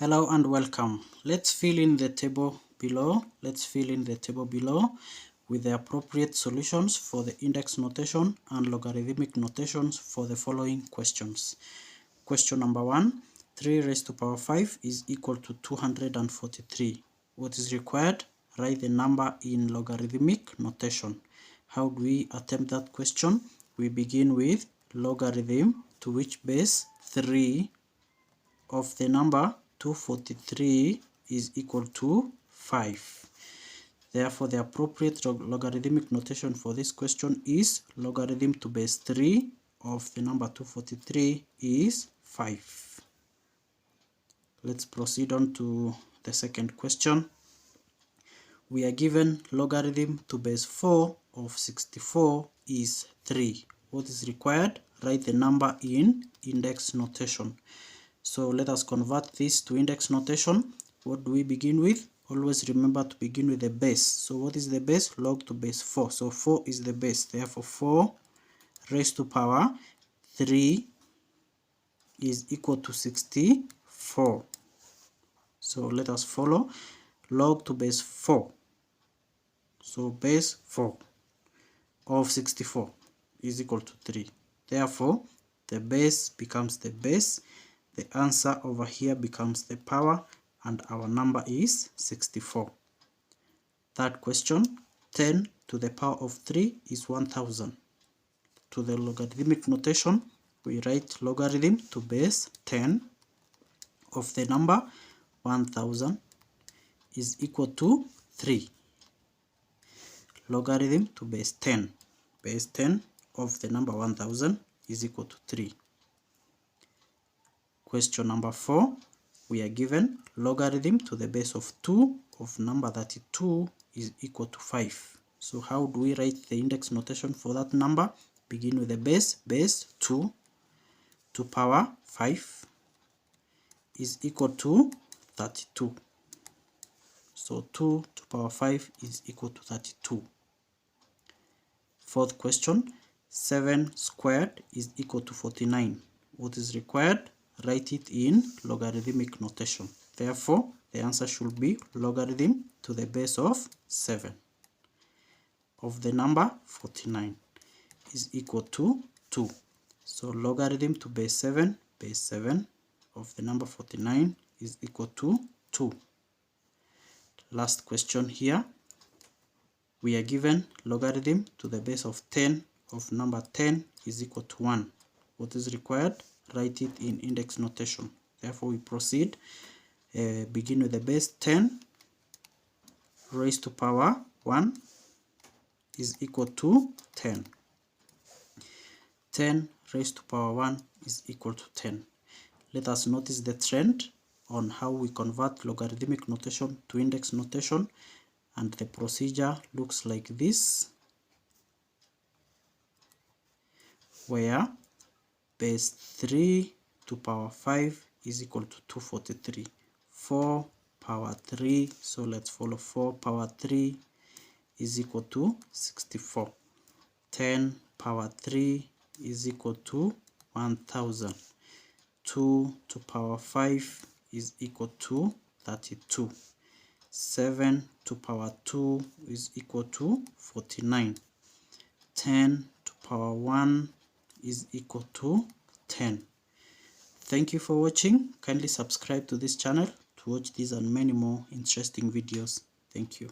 Hello and welcome. Let's fill in the table below. With the appropriate solutions for the index notation and logarithmic notations for the following questions. Question number 1. 3 raised to power 5 is equal to 243. What is required? Write the number in logarithmic notation. How do we attempt that question? We begin with logarithm to which base 3 of the number 243 is equal to 5. Therefore, the appropriate logarithmic notation for this question is logarithm to base 3 of the number 243 is 5. Let's proceed on to the second question. We are given logarithm to base 4 of 64 is 3. What is required? Write the number in index notation. So let us convert this to index notation. What do we begin with? Always remember to begin with the base. So what is the base? Log to base 4. So 4 is the base. Therefore 4 raised to power 3 is equal to 64. So let us follow. Log to base 4. So base 4 of 64 is equal to 3. Therefore the base becomes the base. The answer over here becomes the power, and our number is 64. Third question, 10 to the power of 3 is 1000. To the logarithmic notation, we write logarithm to base 10 of the number 1000 is equal to 3. Logarithm to base 10 of the number 1000 is equal to 3. Question number 4, we are given logarithm to the base of 2 of number 32 is equal to 5. So how do we write the index notation for that number? Begin with the base 2 to power 5 is equal to 32. So 2 to power 5 is equal to 32. Fourth question, 7 squared is equal to 49. What is required? Write it in logarithmic notation. Therefore, the answer should be logarithm to the base of 7 of the number 49 is equal to 2. So logarithm to base 7 of the number 49 is equal to 2. Last question here. We are given logarithm to the base of 10 of number 10 is equal to 1. What is required? Write it in index notation. Therefore, we proceed. Begin with the base 10 raised to power 1 is equal to 10. 10 raised to power 1 is equal to 10. Let us notice the trend on how we convert logarithmic notation to index notation, and the procedure looks like this, where base 3 to power 5 is equal to 243. 4 power 3, so let's follow 4 power 3 is equal to 64. 10 power 3 is equal to 1000. 2 to power 5 is equal to 32. 7 to power 2 is equal to 49. 10 to power 1 is equal to 10. Thank you for watching. Kindly subscribe to this channel to watch these and many more interesting videos. Thank you.